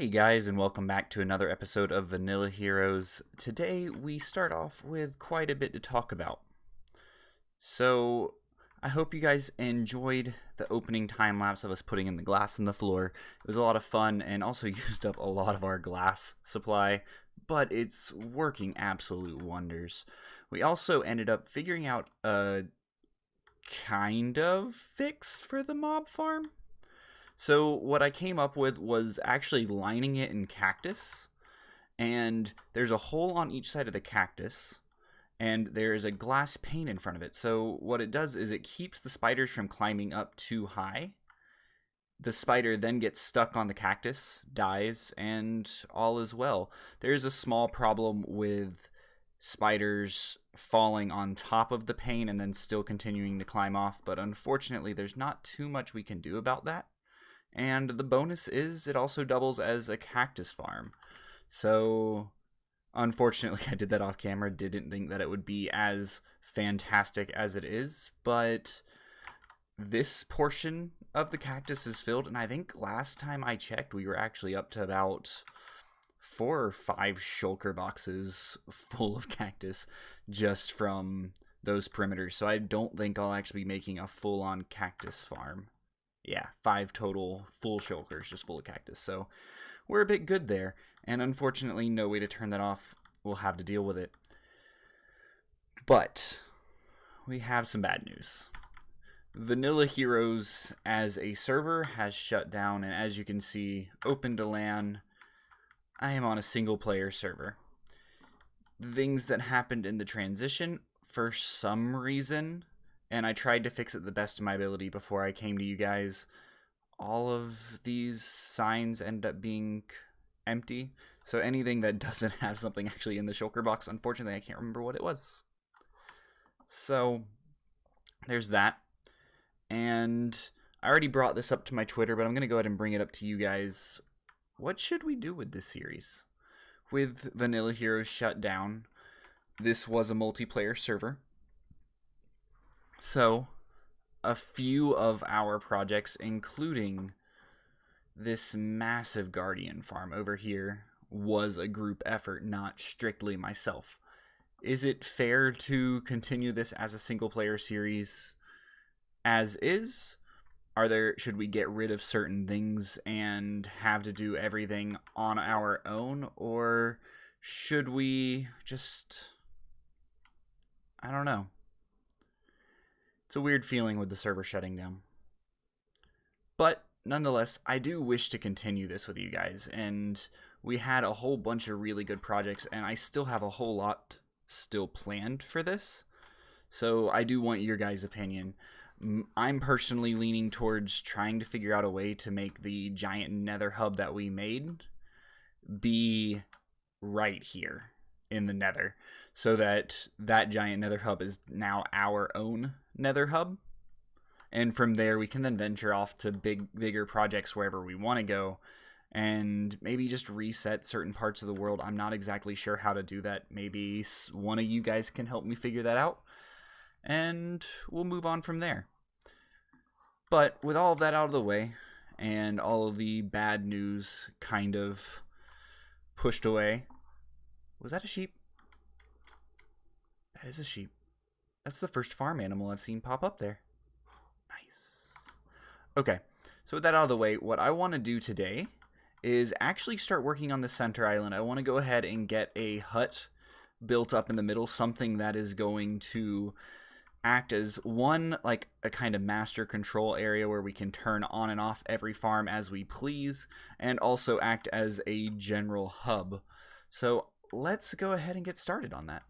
Hey guys, and welcome back to another episode of Vanilla Heroes. Today we start off with quite a bit to talk about. So, I hope you guys enjoyed the opening time lapse of us putting in the glass in the floor. It was a lot of fun and also used up a lot of our glass supply, but it's working absolute wonders. We also ended up figuring out a kind of fix for the mob farm. So what I came up with was actually lining it in cactus, and there's a hole on each side of the cactus, and there's a glass pane in front of it. So what it does is it keeps the spiders from climbing up too high. The spider then gets stuck on the cactus, dies, and all is well. There's a small problem with spiders falling on top of the pane and then still continuing to climb off, but unfortunately there's not too much we can do about that. And the bonus is it also doubles as a cactus farm. So, unfortunately, I did that off camera. Didn't think that it would be as fantastic as it is. But this portion of the cactus is filled. And I think last time I checked, we were actually up to about 4 or 5 shulker boxes full of cactus just from those perimeters. So I don't think I'll actually be making a full-on cactus farm. Yeah, 5 total full shulkers just full of cactus. So we're a bit good there. And unfortunately, no way to turn that off. We'll have to deal with it. But we have some bad news. Vanilla Heroes as a server has shut down. And as you can see, open to LAN, I am on a single player server. The things that happened in the transition, for some reason, and I tried to fix it the best of my ability before I came to you guys, all of these signs end up being empty. So anything that doesn't have something actually in the shulker box, unfortunately I can't remember what it was. So there's that. And I already brought this up to my Twitter, but I'm going to go ahead and bring it up to you guys. What should we do with this series? With Vanilla Heroes shut down, this was a multiplayer server. So, a few of our projects, including this massive Guardian farm over here, was a group effort, not strictly myself. Is it fair to continue this as a single player series as is? Should we get rid of certain things and have to do everything on our own? Or should we just, I don't know. It's a weird feeling with the server shutting down. But nonetheless, I do wish to continue this with you guys. And we had a whole bunch of really good projects, and I still have a whole lot still planned for this. So I do want your guys' opinion. I'm personally leaning towards trying to figure out a way to make the giant nether hub that we made be right here in the nether, so that that giant nether hub is now our own nether hub, and from there we can then venture off to bigger projects wherever we want to go, and maybe just reset certain parts of the world. I'm not exactly sure how to do that. Maybe one of you guys can help me figure that out, and we'll move on from there. But with all of that out of the way, and all of the bad news kind of pushed away, was that a sheep? That is a sheep. That's the first farm animal I've seen pop up there. Nice. Okay, so with that out of the way, what I want to do today is actually start working on the center island. I want to go ahead and get a hut built up in the middle, something that is going to act as one, like a kind of master control area where we can turn on and off every farm as we please, and also act as a general hub. So let's go ahead and get started on that.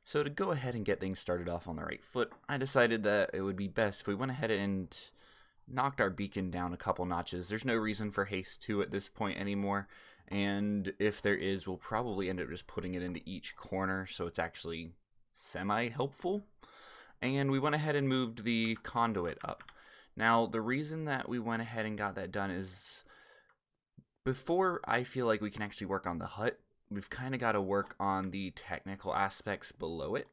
So to go ahead and get things started off on the right foot, I decided that it would be best if we went ahead and knocked our beacon down a couple notches. There's no reason for haste 2 at this point anymore, and if there is, we'll probably end up just putting it into each corner so it's actually semi-helpful. And we went ahead and moved the conduit up. Now, the reason that we went ahead and got that done is before I feel like we can actually work on the hut, we've kind of got to work on the technical aspects below it.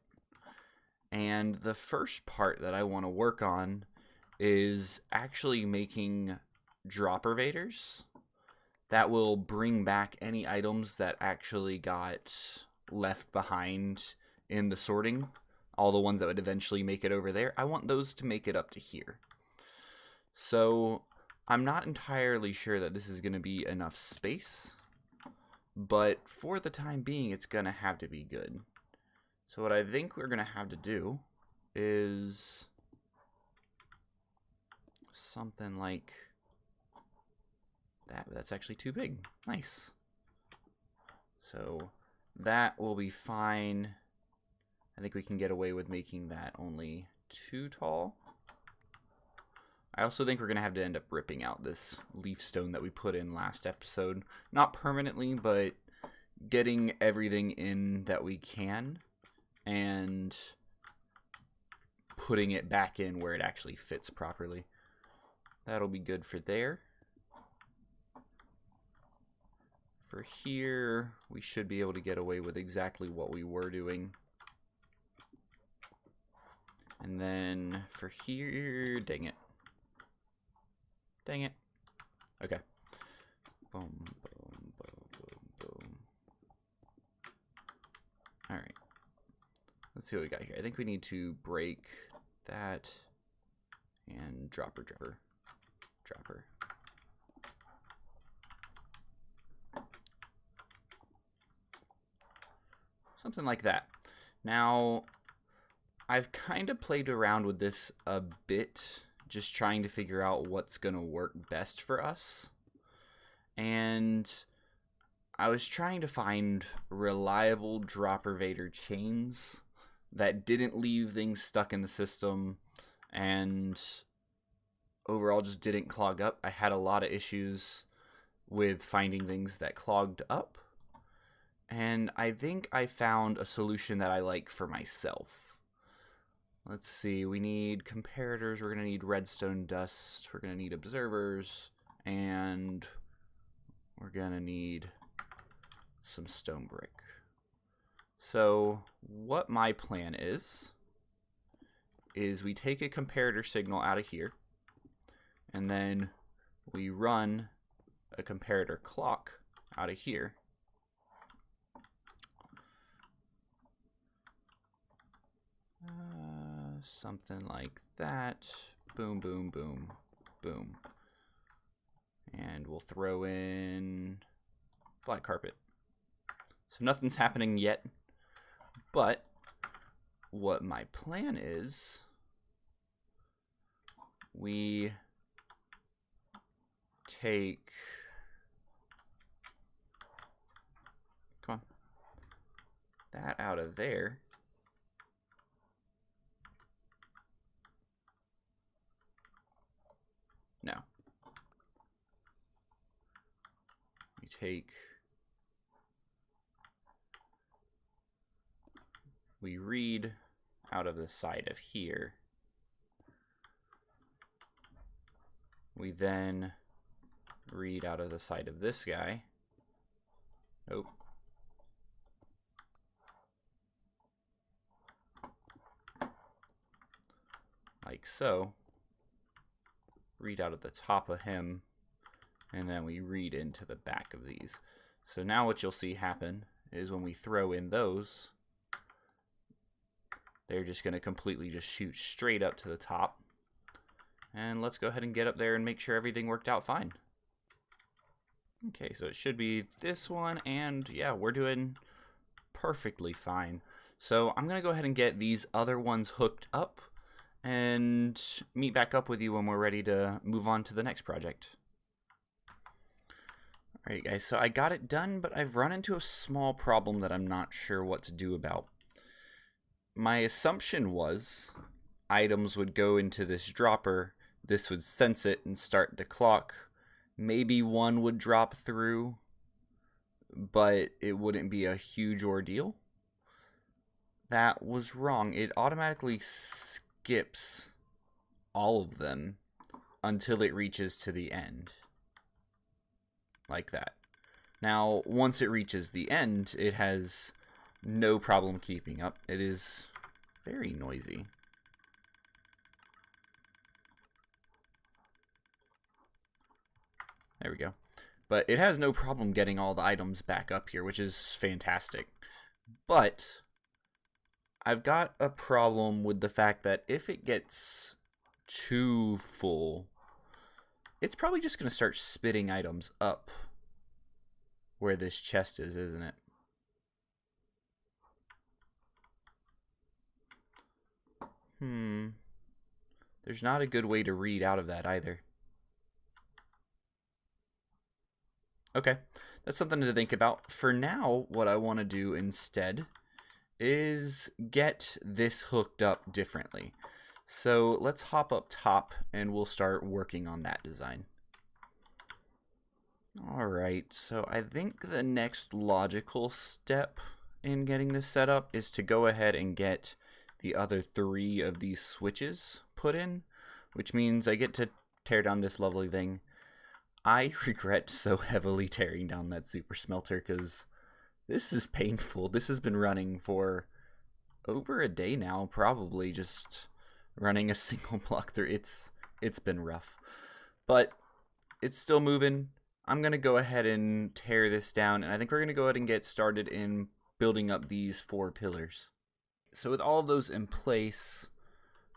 And the first part that I want to work on is actually making dropper vaders that will bring back any items that actually got left behind in the sorting. All the ones that would eventually make it over there, I want those to make it up to here. So I'm not entirely sure that this is going to be enough space, but for the time being, it's going to have to be good. So what I think we're going to have to do is something like that. That's actually too big. Nice. So that will be fine. I think we can get away with making that only too tall. I also think we're going to have to end up ripping out this leaf stone that we put in last episode. Not permanently, but getting everything in that we can and putting it back in where it actually fits properly. That'll be good for there. For here, we should be able to get away with exactly what we were doing. And then for here, dang it. Dang it. Okay. Boom, boom, boom, boom, boom. Alright. Let's see what we got here. I think we need to break that and dropper. Something like that. Now, I've kind of played around with this a bit, just trying to figure out what's going to work best for us. And I was trying to find reliable dropper vader chains that didn't leave things stuck in the system and overall just didn't clog up. I had a lot of issues with finding things that clogged up. And I think I found a solution that I like for myself. Let's see, we need comparators, we're going to need redstone dust, we're going to need observers, and we're going to need some stone brick. So what my plan is we take a comparator signal out of here, and then we run a comparator clock out of here. Something like that. Boom, boom, boom, boom. And we'll throw in black carpet. So nothing's happening yet, but what my plan is, we take, come on, that out of there. No. We take, we read out of the side of here. We then read out of the side of this guy. Nope. Like so. Read out of the top of him, and then we read into the back of these. So now what you'll see happen is when we throw in those, they're just going to completely just shoot straight up to the top. And let's go ahead and get up there and make sure everything worked out fine. Okay, so it should be this one, and yeah, we're doing perfectly fine. So I'm going to go ahead and get these other ones hooked up and meet back up with you when we're ready to move on to the next project. Alright guys, so I got it done, but I've run into a small problem that I'm not sure what to do about. My assumption was items would go into this dropper, this would sense it and start the clock. Maybe one would drop through, but it wouldn't be a huge ordeal. That was wrong. It automatically skips all of them until it reaches to the end. Like that. Now, once it reaches the end, it has no problem keeping up. It is very noisy. There we go. But it has no problem getting all the items back up here, which is fantastic. But I've got a problem with the fact that if it gets too full, it's probably just going to start spitting items up where this chest is, isn't it? There's not a good way to read out of that either. Okay, that's something to think about. For now, what I want to do instead is get this hooked up differently. So let's hop up top and we'll start working on that design. Alright, so I think the next logical step in getting this set up is to go ahead and get the other 3 of these switches put in, which means I get to tear down this lovely thing. I regret so heavily tearing down that super smelter because this is painful. This has been running for over a day now, probably just running a single block through. It's been rough, but it's still moving. I'm going to go ahead and tear this down, and I think we're going to go ahead and get started in building up these 4 pillars. So with all of those in place,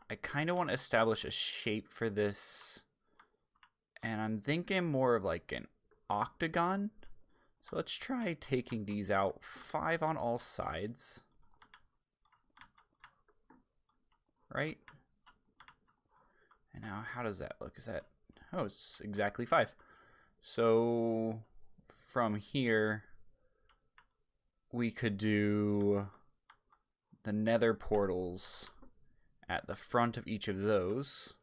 I kind of want to establish a shape for this, and I'm thinking more of like an octagon. So let's try taking these out, 5 on all sides, right? And now how does that look? Is that, oh, it's exactly 5. So from here, we could do the nether portals at the front of each of those.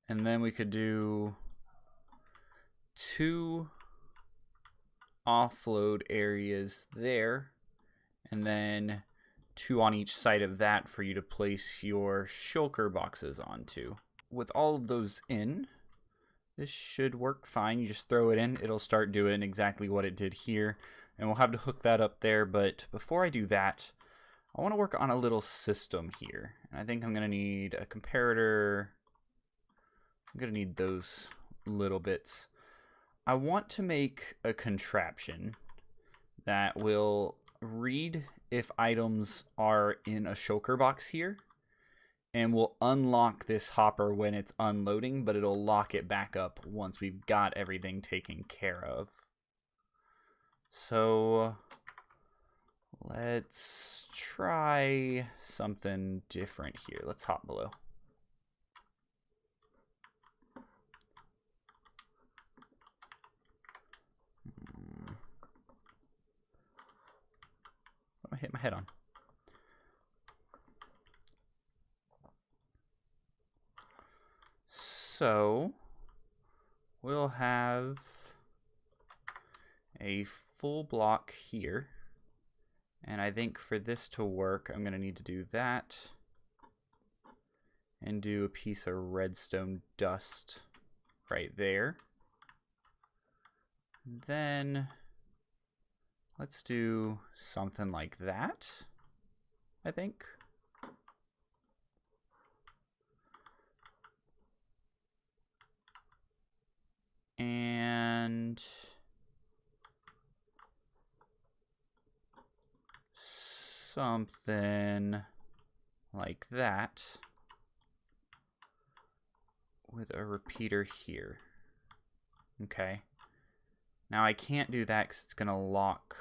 And then we could do 2 offload areas there. And then 2 on each side of that for you to place your shulker boxes onto. With all of those in, this should work fine. You just throw it in, it'll start doing exactly what it did here, and we'll have to hook that up there. But before I do that, I want to work on a little system here. And I think I'm going to need a comparator. I'm going to need those little bits. I want to make a contraption that will read if items are in a shulker box here, and we'll unlock this hopper when it's unloading, but it'll lock it back up once we've got everything taken care of. So let's try something different here. Let's hop below. What am I hitting my head on? So we'll have a full block here, and I think for this to work, I'm going to need to do that and do a piece of redstone dust right there. Then let's do something like that, I think. And something like that with a repeater here. Okay. Now I can't do that because it's going to lock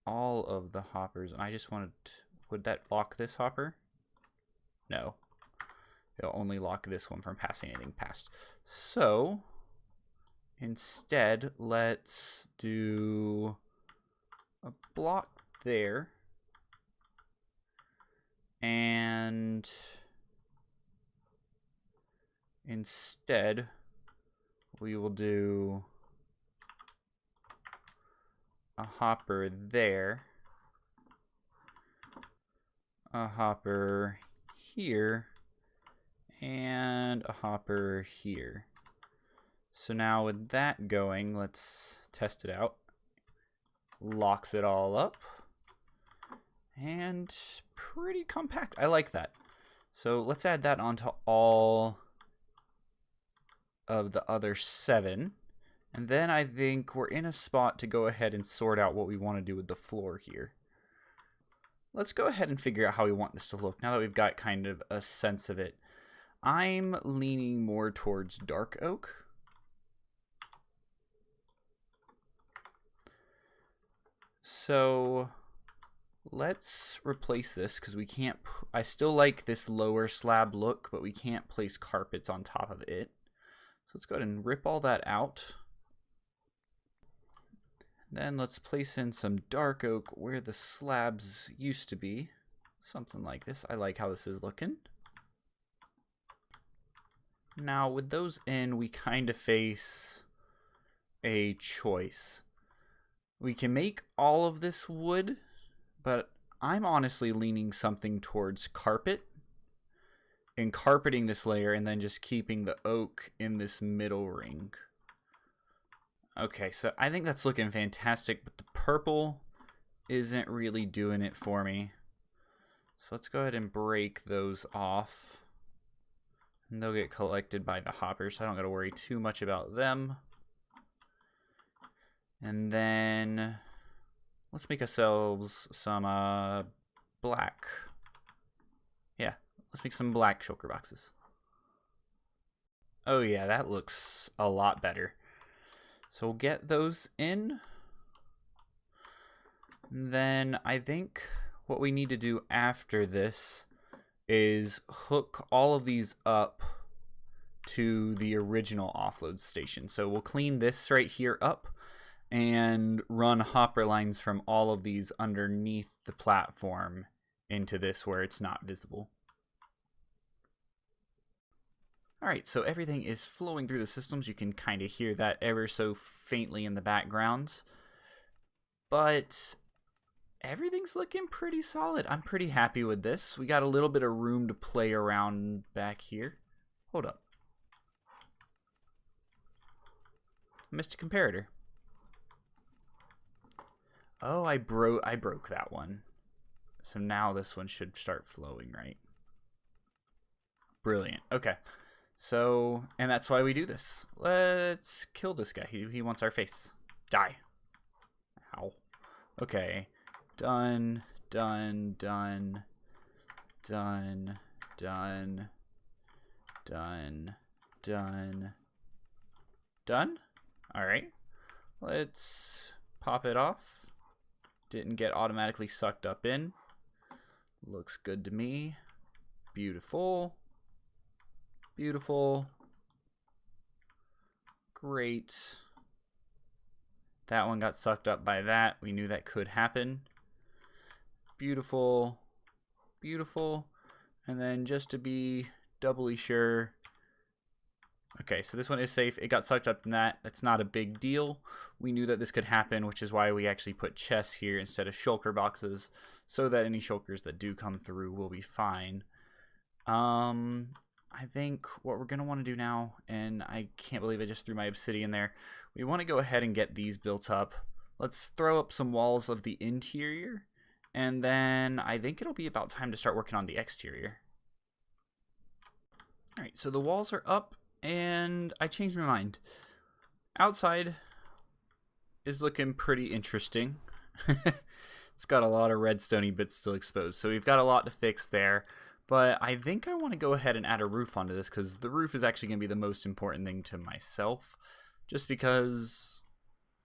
all of the hoppers. And I just wanted, would that lock this hopper? No. It'll only lock this one from passing anything past. So instead, let's do a block there. And instead, we will do a hopper there, a hopper here, and a hopper here. So now with that going, let's test it out. Locks it all up. And pretty compact. I like that. So let's add that onto all of the other 7. And then I think we're in a spot to go ahead and sort out what we want to do with the floor here. Let's go ahead and figure out how we want this to look now that we've got kind of a sense of it. I'm leaning more towards dark oak. So let's replace this because we can't, I still like this lower slab look, but we can't place carpets on top of it. So let's go ahead and rip all that out. Then let's place in some dark oak where the slabs used to be. Something like this. I like how this is looking. Now with those in, we kind of face a choice. We can make all of this wood, but I'm honestly leaning something towards carpet and carpeting this layer and then just keeping the oak in this middle ring. Okay, so I think that's looking fantastic, but the purple isn't really doing it for me. So let's go ahead and break those off. And they'll get collected by the hopper, so I don't got to worry too much about them. And then let's make ourselves some black. Yeah, let's make some black shulker boxes. Oh yeah, that looks a lot better. So we'll get those in. Then I think what we need to do after this is hook all of these up to the original offload station. So we'll clean this right here up and run hopper lines from all of these underneath the platform into this where it's not visible. Alright, so everything is flowing through the systems. You can kind of hear that ever so faintly in the background. But everything's looking pretty solid. I'm pretty happy with this. We got a little bit of room to play around back here. Hold up. Missed a comparator. Oh, I broke that one. So now this one should start flowing, right? Brilliant. Okay. So, and that's why we do this. Let's kill this guy. He wants our face. Die. Ow. Okay. Done. Done. Done. Done. Done. Done. Done. Done? Alright. Let's pop it off. Didn't get automatically sucked up in. Looks good to me. Beautiful. Beautiful. Great. That one got sucked up by that. We knew that could happen. Beautiful. Beautiful. And then just to be doubly sure. Okay, so this one is safe. It got sucked up in that. That's not a big deal. We knew that this could happen, which is why we actually put chests here instead of shulker boxes, so that any shulkers that do come through will be fine. I think what we're going to want to do now, and I can't believe I just threw my obsidian there, we want to go ahead and get these built up. Let's throw up some walls of the interior, and then I think it'll be about time to start working on the exterior. Alright, so the walls are up, and I changed my mind. Outside is looking pretty interesting. It's got a lot of redstone-y bits still exposed, so we've got a lot to fix there. But I think I want to go ahead and add a roof onto this because the roof is actually going to be the most important thing to myself. Just because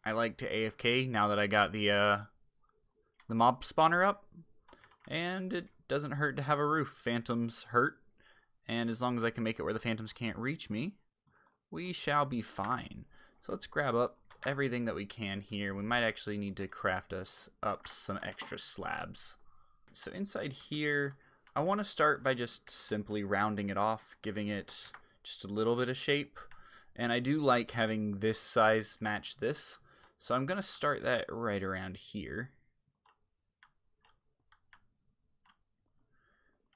I like to AFK now that I got the mob spawner up. And it doesn't hurt to have a roof. Phantoms hurt. And as long as I can make it where the phantoms can't reach me, we shall be fine. So let's grab up everything that we can here. We might actually need to craft us up some extra slabs. So inside here, I want to start by just simply rounding it off, giving it just a little bit of shape. And I do like having this size match this. So I'm going to start that right around here.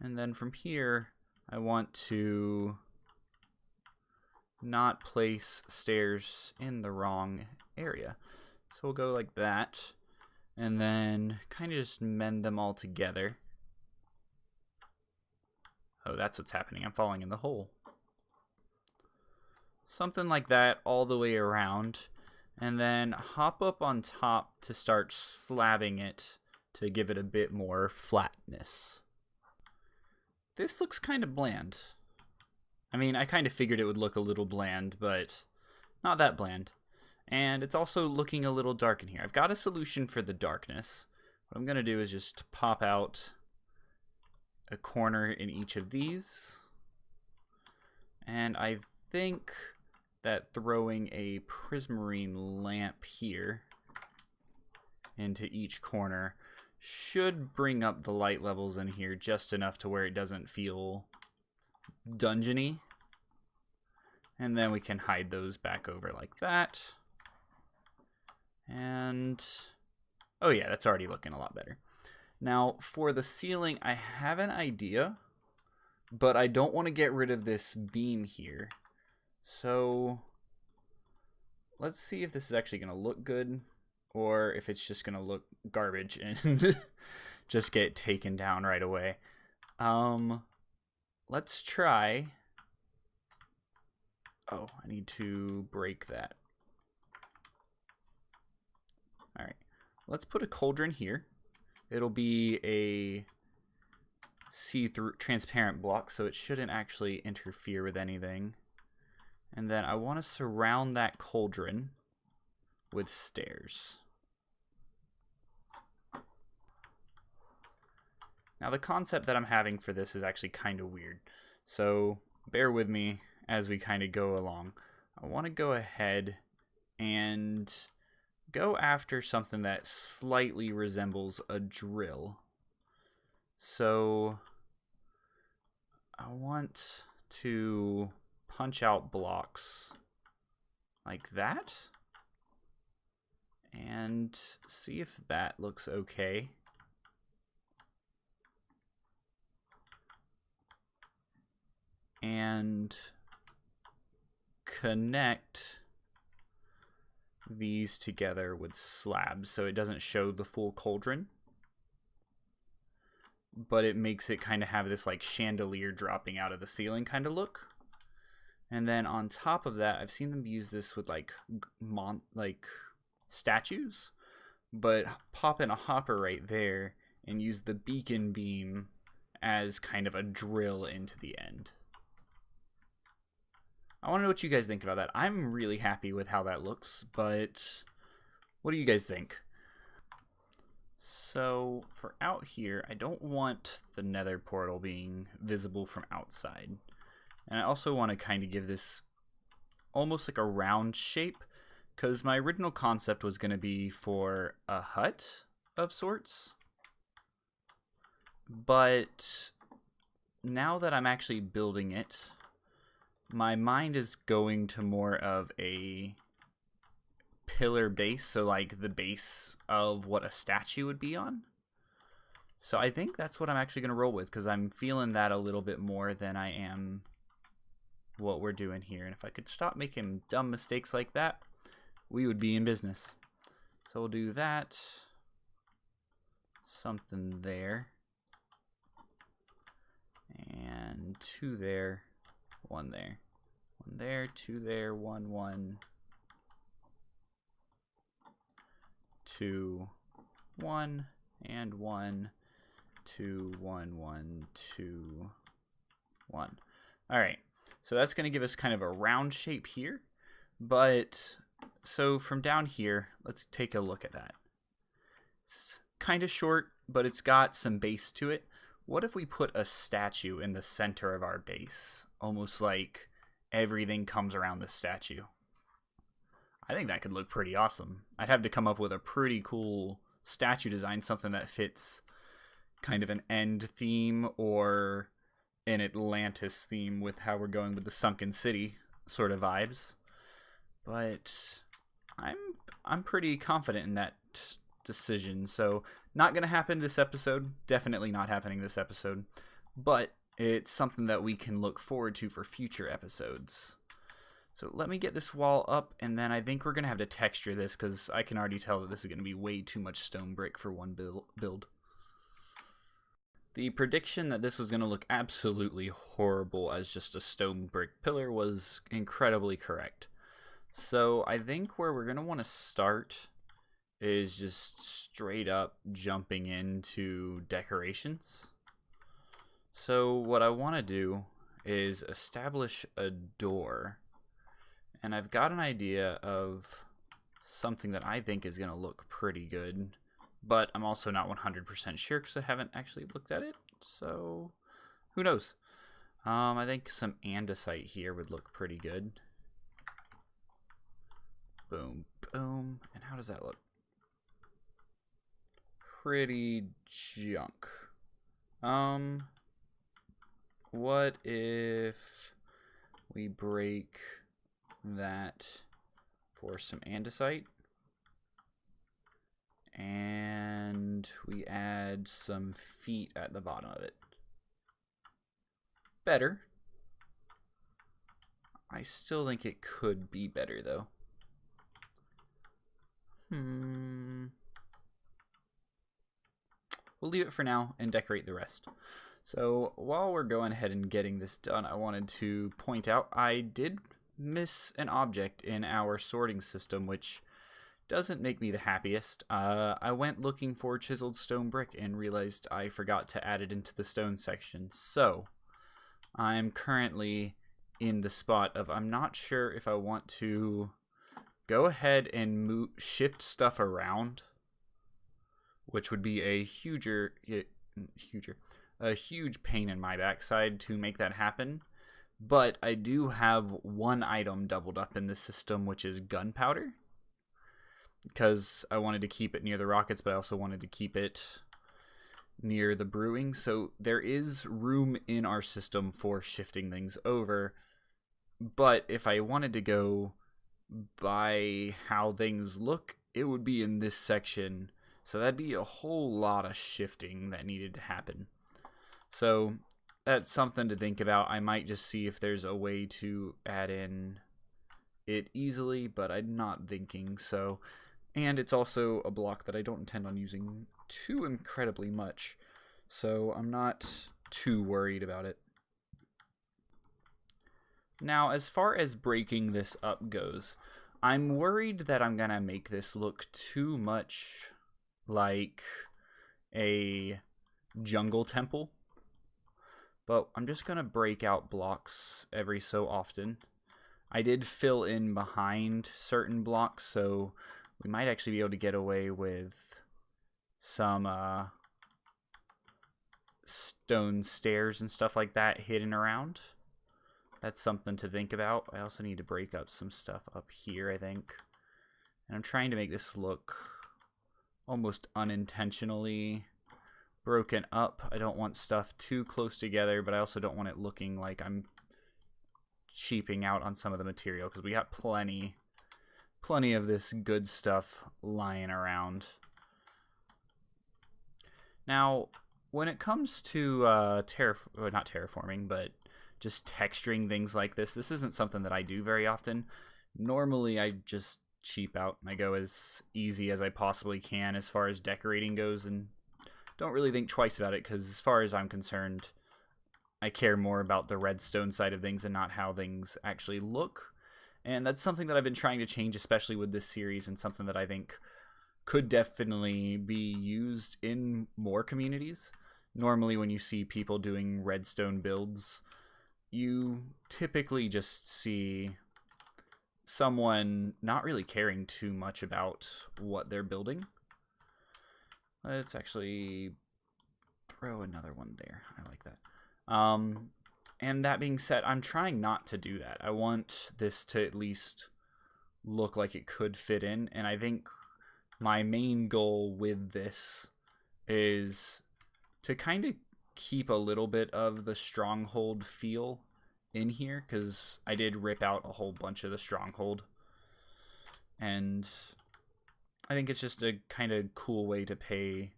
And then from here, I want to not place stairs in the wrong area. So we'll go like that. And then kind of just mend them all together. Oh, that's what's happening. I'm falling in the hole. something like that all the way around, and then hop up on top to start slabbing it to give it a bit more flatness. This looks kind of bland. I mean, I kind of figured it would look a little bland, but not that bland. And it's also looking a little dark in here. I've got a solution for the darkness. What I'm going to do is just pop out a corner in each of these. And I think that throwing a prismarine lamp here into each corner should bring up the light levels in here just enough to where it doesn't feel dungeony. And then we can hide those back over like that. And oh yeah, that's already looking a lot better. Now for the ceiling, I have an idea, but I don't want to get rid of this beam here. So let's see if this is actually going to look good or if it's just going to look garbage and just get taken down right away. Let's try. Oh, I need to break that. All right, let's put a cauldron here. It'll be a see-through transparent block, so it shouldn't actually interfere with anything. And then I want to surround that cauldron with stairs. Now the concept that I'm having for this is actually kind of weird, so bear with me as we kind of go along. I want to go ahead and go after something that slightly resembles a drill. So I want to punch out blocks like that and see if that looks okay. And connect these together with slabs so it doesn't show the full cauldron, but it makes it kind of have this like chandelier dropping out of the ceiling kind of look. And then on top of that, I've seen them use this with like statues, but pop in a hopper right there and use the beacon beam as kind of a drill into the end. I want to know what you guys think about that. I'm really happy with how that looks, but what do you guys think? So for out here, I don't want the nether portal being visible from outside. And I also want to kind of give this almost like a round shape, because my original concept was going to be for a hut of sorts. But now that I'm actually building it, my mind is going to more of a pillar base, so like the base of what a statue would be on. So I think that's what I'm actually going to roll with, because I'm feeling that a little bit more than I am what we're doing here. And if I could stop making dumb mistakes like that, we would be in business. So we'll do that. Something there. And 2 there. 1 there. 1 there, 2 there, 1, 1. 2, 1, and 1, 2, 1, 1, 2, 1. Alright, so that's going to give us kind of a round shape here. But, so from down here, let's take a look at that. It's kind of short, but it's got some base to it. What if we put a statue in the center of our base? Almost like everything comes around the statue. I think that could look pretty awesome. I'd have to come up with a pretty cool statue design, something that fits kind of an end theme or an Atlantis theme with how we're going with the Sunken City sort of vibes. But I'm pretty confident in that decision. So not going to happen this episode. Definitely not happening this episode. But it's something that we can look forward to for future episodes. So let me get this wall up, and then I think we're going to have to texture this, because I can already tell that this is going to be way too much stone brick for one build. The prediction that this was going to look absolutely horrible as just a stone brick pillar was incredibly correct. So I think where we're going to want to start is just straight up jumping into decorations. So what I want to do is establish a door, and I've got an idea of something that I think is going to look pretty good, but I'm also not 100% sure because I haven't actually looked at it, so who knows. I think some andesite here would look pretty good. Boom, boom. And how does that look? Pretty junk. What if we break that for some andesite? And we add some feet at the bottom of it. Better. I still think it could be better, though. We'll leave it for now and decorate the rest. So while we're going ahead and getting this done, I wanted to point out I did miss an object in our sorting system, which doesn't make me the happiest. I went looking for chiseled stone brick and realized I forgot to add it into the stone section. So I'm currently in the spot of I'm not sure if I want to go ahead and shift stuff around, which would be a huge pain in my backside to make that happen. But I do have one item doubled up in this system, which is gunpowder, because I wanted to keep it near the rockets, but I also wanted to keep it near the brewing. So there is room in our system for shifting things over. But if I wanted to go by how things look, it would be in this section. So that'd be a whole lot of shifting that needed to happen. So that's something to think about. I might just see if there's a way to add in it easily, but I'm not thinking so. And it's also a block that I don't intend on using too incredibly much, so I'm not too worried about it. Now, as far as breaking this up goes, I'm worried that I'm gonna make this look too much like a jungle temple, but I'm just gonna break out blocks every so often. I did fill in behind certain blocks, so we might actually be able to get away with some stone stairs and stuff like that hidden around. That's something to think about. I also need to break up some stuff up here, I think. And I'm trying to make this look almost unintentionally broken up. I don't want stuff too close together, but I also don't want it looking like I'm cheaping out on some of the material, because we got plenty of this good stuff lying around. Now, when it comes to not terraforming, but just texturing things like this isn't something that I do very often. Normally, I just cheap out and I go as easy as I possibly can as far as decorating goes, and don't really think twice about it, because as far as I'm concerned, I care more about the redstone side of things and not how things actually look. And that's something that I've been trying to change, especially with this series, and something that I think could definitely be used in more communities. Normally when you see people doing redstone builds, you typically just see someone not really caring too much about what they're building. Let's actually throw another one there. I like that. And that being said, I'm trying not to do that. I want this to at least look like it could fit in, and I think my main goal with this is to kind of keep a little bit of the stronghold feel in here, because I did rip out a whole bunch of the stronghold, and I think it's just a kind of cool way to pay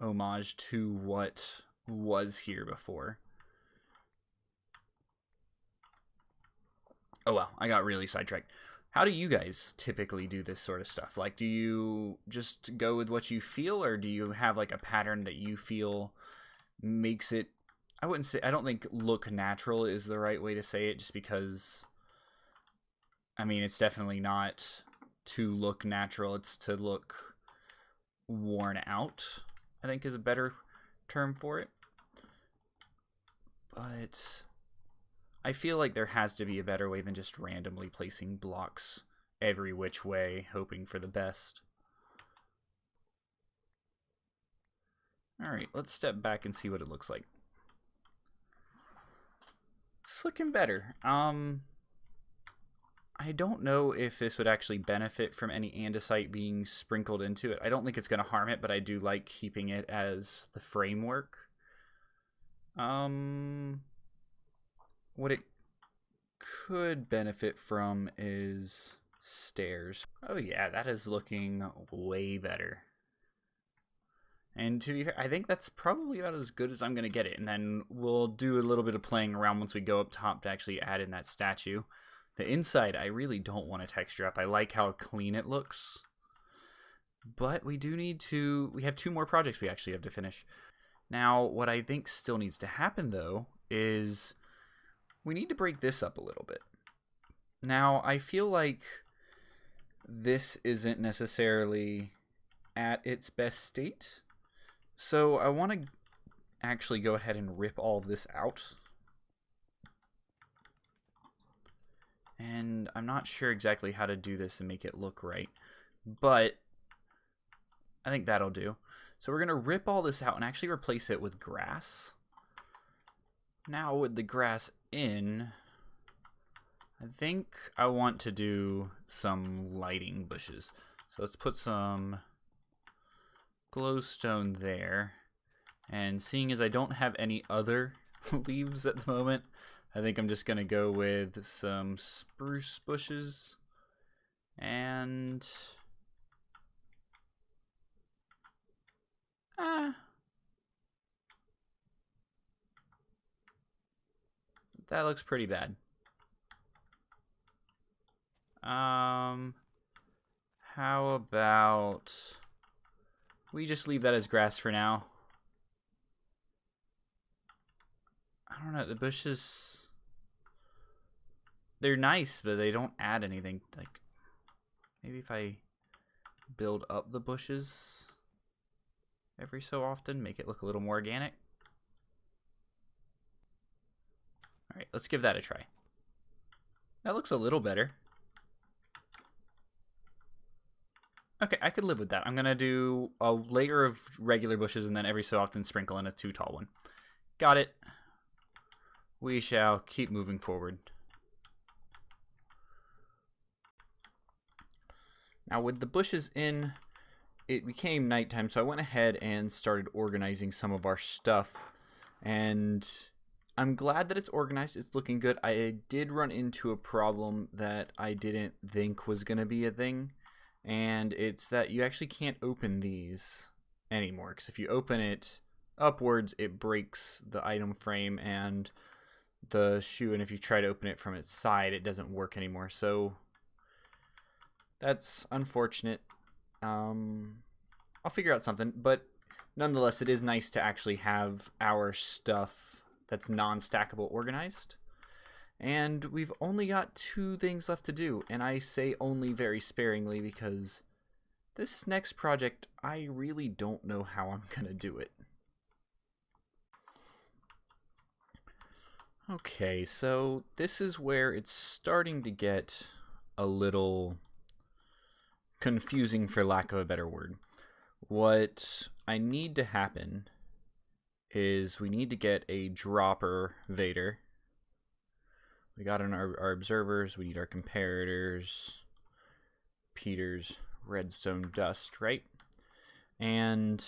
homage to what was here before. Oh well, I got really sidetracked. How do you guys typically do this sort of stuff? Like, do you just go with what you feel, or do you have like a pattern that you feel makes it, I don't think look natural is the right way to say it, just because, I mean, it's definitely not to look natural, it's to look worn out, I think is a better term for it. But I feel like there has to be a better way than just randomly placing blocks every which way, hoping for the best. Alright, let's step back and see what it looks like. It's looking better. I don't know if this would actually benefit from any andesite being sprinkled into it. I don't think it's going to harm it, but I do like keeping it as the framework. What it could benefit from is stairs. Oh yeah, that is looking way better. And to be fair, I think that's probably about as good as I'm going to get it. And then we'll do a little bit of playing around once we go up top to actually add in that statue. The inside, I really don't want to texture up. I like how clean it looks. But we do need to... We have 2 more projects we actually have to finish. Now, what I think still needs to happen, though, is we need to break this up a little bit. Now, I feel like this isn't necessarily at its best state. So I want to actually go ahead and rip all of this out. And I'm not sure exactly how to do this and make it look right, but I think that'll do. So we're going to rip all this out and actually replace it with grass. Now with the grass in, I think I want to do some lighting bushes. So let's put some glowstone there, and seeing as I don't have any other leaves at the moment, I think I'm just gonna go with some spruce bushes and that looks pretty bad. How about we just leave that as grass for now? I don't know, the bushes, they're nice, but they don't add anything. Like, maybe if I build up the bushes every so often, make it look a little more organic. Alright, let's give that a try. That looks a little better. Okay, I could live with that. I'm going to do a layer of regular bushes and then every so often sprinkle in a 2 tall one. Got it. We shall keep moving forward. Now with the bushes in, it became nighttime, so I went ahead and started organizing some of our stuff. And I'm glad that it's organized. It's looking good. I did run into a problem that I didn't think was going to be a thing. And it's that you actually can't open these anymore, because if you open it upwards, it breaks the item frame and the shoe, and if you try to open it from its side, it doesn't work anymore. So that's unfortunate. I'll figure out something, but nonetheless, it is nice to actually have our stuff that's non-stackable organized. And we've only got 2 things left to do, and I say only very sparingly because this next project, I really don't know how I'm gonna do it. Okay, so this is where it's starting to get a little confusing, for lack of a better word. What I need to happen is we need to get a dropper Vader. We got our observers, we need our comparators, Peter's redstone dust, right? And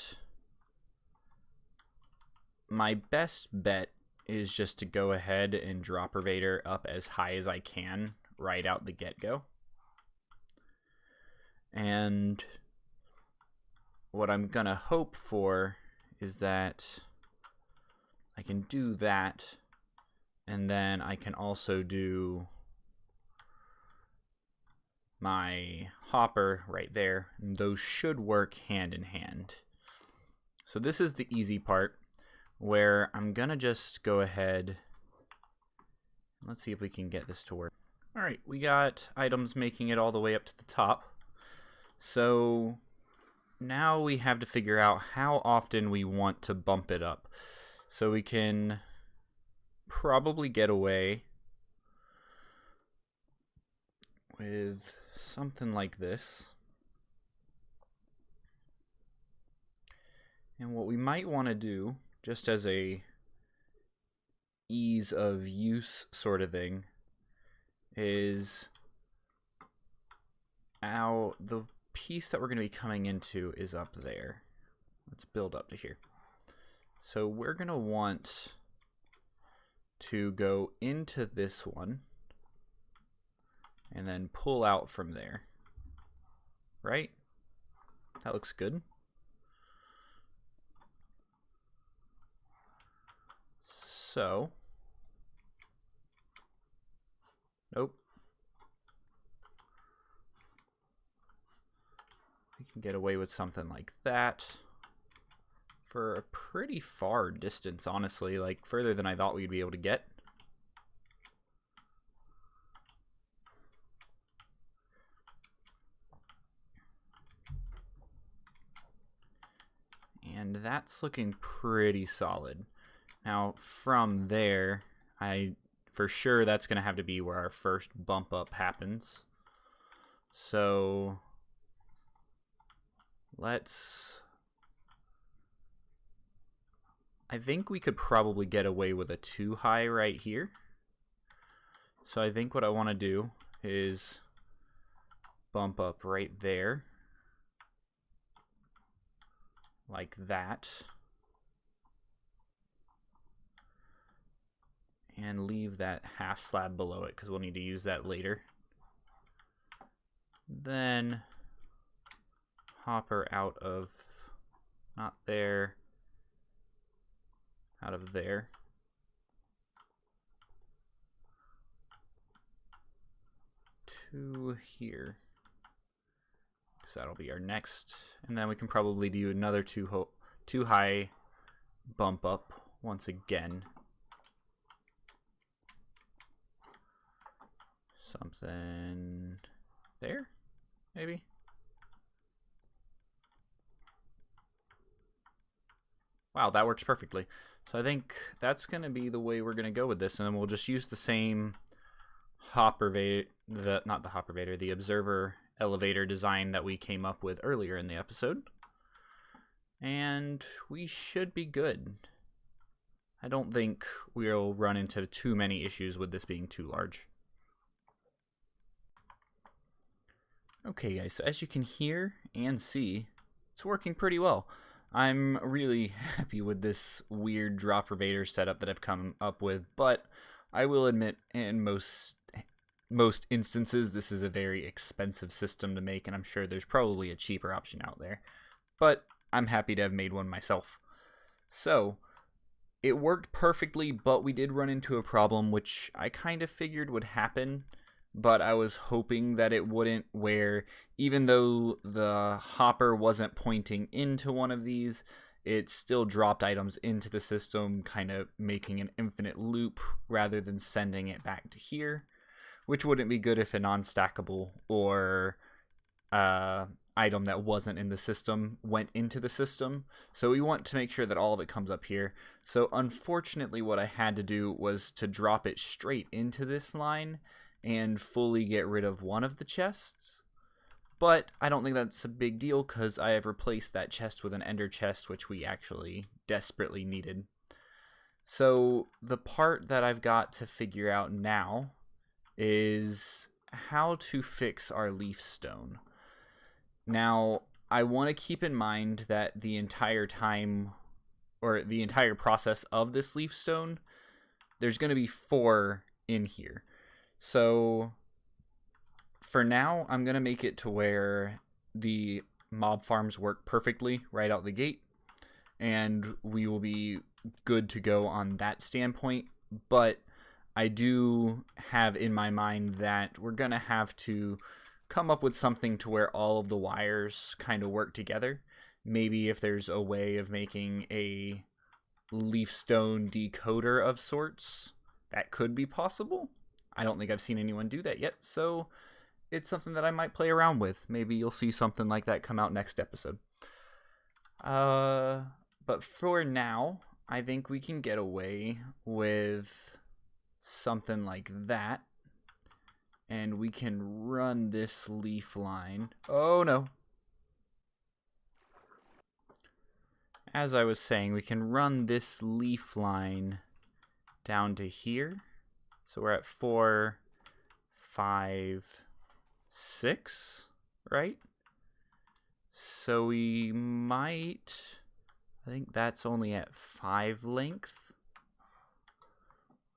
my best bet is just to go ahead and drop our Vader up as high as I can right out the get-go. And what I'm gonna hope for is that I can do that, and then I can also do my hopper right there, and those should work hand in hand. So this is the easy part. where I'm gonna just go ahead. Let's see if we can get this to work. Alright, we got items making it all the way up to the top. So now we have to figure out how often we want to bump it up. So we can probably get away with something like this. And what we might want to do, just as a ease of use sort of thing, is the piece that we're going to be coming into is up there. Let's build up to here. So we're going to want to go into this one and then pull out from there. Right? That looks good. So, nope. We can get away with something like that for a pretty far distance, honestly, like further than I thought we'd be able to get. And that's looking pretty solid. Now, from there, for sure that's going to have to be where our first bump up happens. So I think we could probably get away with a 2 high right here. So I think what I want to do is bump up right there, like that, and leave that half slab below it because we'll need to use that later. Then hopper out of, not there, out of there. To here. So that'll be our next. And then we can probably do another 2 high bump up once again. Something there, maybe. Wow, that works perfectly. So I think that's going to be the way we're going to go with this, and then we'll just use the same the observer elevator design that we came up with earlier in the episode. And we should be good. I don't think we'll run into too many issues with this being too large. Okay guys, so as you can hear and see, it's working pretty well. I'm really happy with this weird dropper vader setup that I've come up with, but I will admit in most instances this is a very expensive system to make, and I'm sure there's probably a cheaper option out there. But I'm happy to have made one myself. So, it worked perfectly, but we did run into a problem which I kind of figured would happen. But I was hoping that it wouldn't, where even though the hopper wasn't pointing into one of these, it still dropped items into the system, kind of making an infinite loop rather than sending it back to here, which wouldn't be good if a non-stackable or item that wasn't in the system went into the system. So we want to make sure that all of it comes up here. So unfortunately what I had to do was to drop it straight into this line and fully get rid of one of the chests. But I don't think that's a big deal because I have replaced that chest with an ender chest, which we actually desperately needed. So the part that I've got to figure out now is how to fix our leaf stone. Now, I want to keep in mind that the entire time, or the entire process of this leaf stone, there's going to be 4 in here. So for now, I'm going to make it to where the mob farms work perfectly right out the gate, and we will be good to go on that standpoint. But I do have in my mind that we're going to have to come up with something to where all of the wires kind of work together. Maybe if there's a way of making a leaf stone decoder of sorts. That could be possible. I don't think I've seen anyone do that yet, so it's something that I might play around with. Maybe you'll see something like that come out next episode. But for now, I think we can get away with something like that. And we can run this leaf line. Oh no. As I was saying, we can run this leaf line down to here. So we're at 4, 5, 6, right? So we might, I think that's only at 5 length.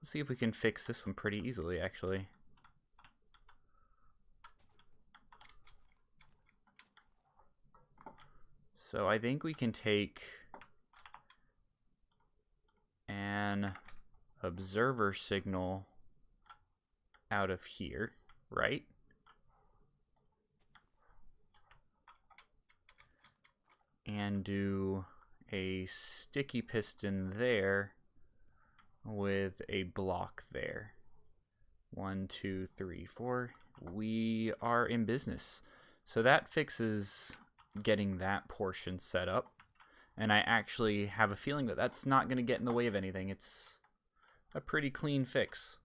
Let's see if we can fix this one pretty easily, actually. So I think we can take an observer signal out of here, right? And do a sticky piston there with a block there. 1, 2, 3, 4. We are in business. So that fixes getting that portion set up. And I actually have a feeling that that's not going to get in the way of anything. It's a pretty clean fix.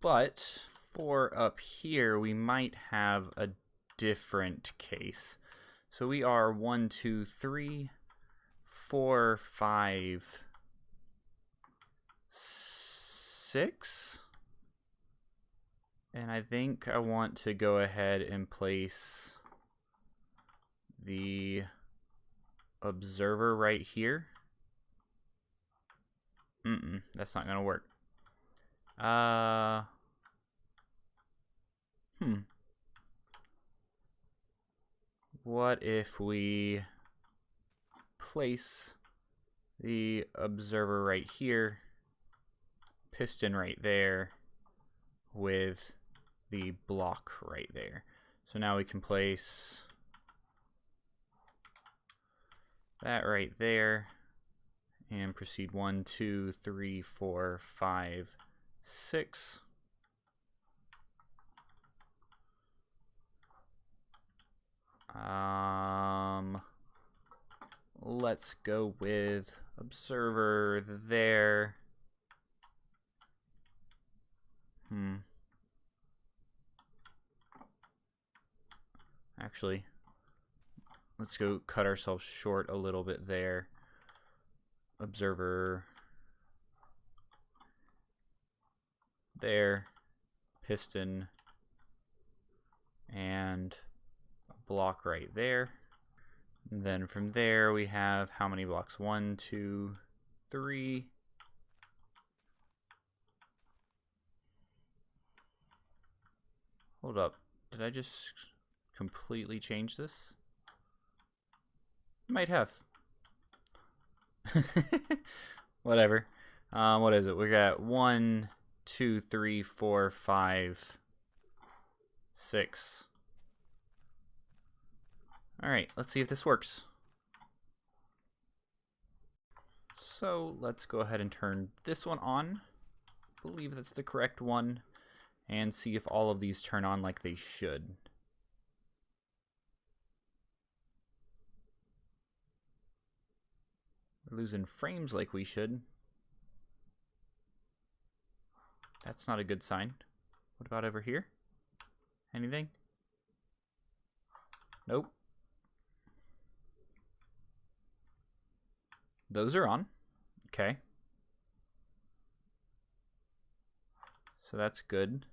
But for up here, we might have a different case. So we are 1, 2, 3, 4, 5, 6. And I think I want to go ahead and place the observer right here. That's not gonna work. What if we place the observer right here, piston right there, with the block right there? So now we can place that right there and proceed 1, 2, 3, 4, 5, 6. Let's go with observer there. Actually, let's go cut ourselves short a little bit there. Observer there, piston, and a block right there. And then from there we have how many blocks? 1, 2, 3. Hold up. Did I just completely change this? Might have. Whatever. What is it? We got 1, 2, 3, 4, 5, 6. Alright, let's see if this works. So let's go ahead and turn this one on. I believe that's the correct one. And see if all of these turn on like they should. We're losing frames like we should. That's not a good sign. What about over here? Anything? Nope. Those are on. Okay. So that's good.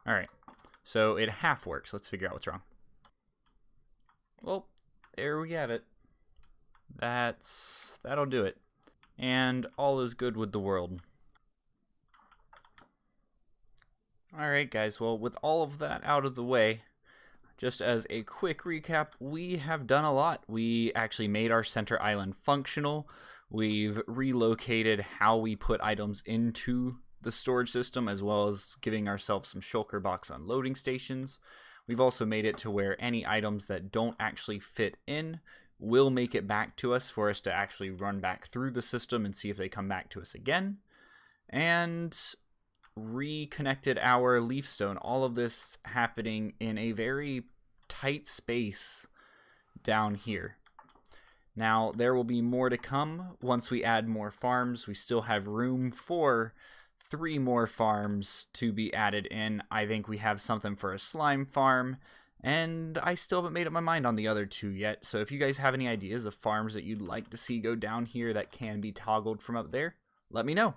Alright. So it half works. Let's figure out what's wrong. Well, there we have it. That'll do it. And all is good with the world. Alright guys, well with all of that out of the way, just as a quick recap, we have done a lot. We actually made our center island functional. We've relocated how we put items into the storage system, as well as giving ourselves some shulker box unloading stations. We've also made it to where any items that don't actually fit in, will make it back to us for us to actually run back through the system and see if they come back to us again. And reconnected our leaf stone. All of this happening in a very tight space down here. Now, there will be more to come once we add more farms. We still have room for 3 more farms to be added in. I think we have something for a slime farm, and I still haven't made up my mind on the other 2 yet. So if you guys have any ideas of farms that you'd like to see go down here that can be toggled from up there, let me know.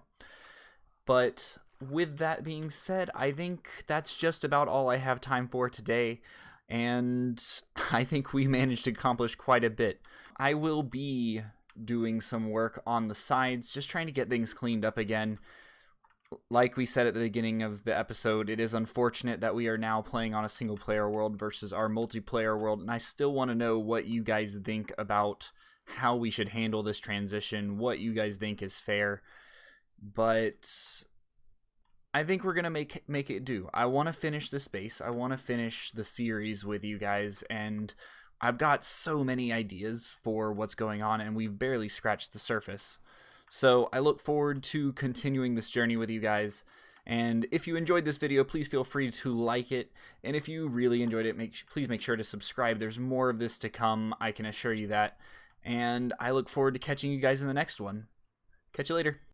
But with that being said, I think that's just about all I have time for today, and I think we managed to accomplish quite a bit. I will be doing some work on the sides, just trying to get things cleaned up again. Like we said at the beginning of the episode, it is unfortunate that we are now playing on a single player world versus our multiplayer world, and I still want to know what you guys think about how we should handle this transition, what you guys think is fair. But I think we're going to make it do. I want to finish this base. I want to finish the series with you guys, and I've got so many ideas for what's going on, and we've barely scratched the surface. So I look forward to continuing this journey with you guys. And if you enjoyed this video, please feel free to like it. And if you really enjoyed it, please make sure to subscribe. There's more of this to come, I can assure you that. And I look forward to catching you guys in the next one. Catch you later.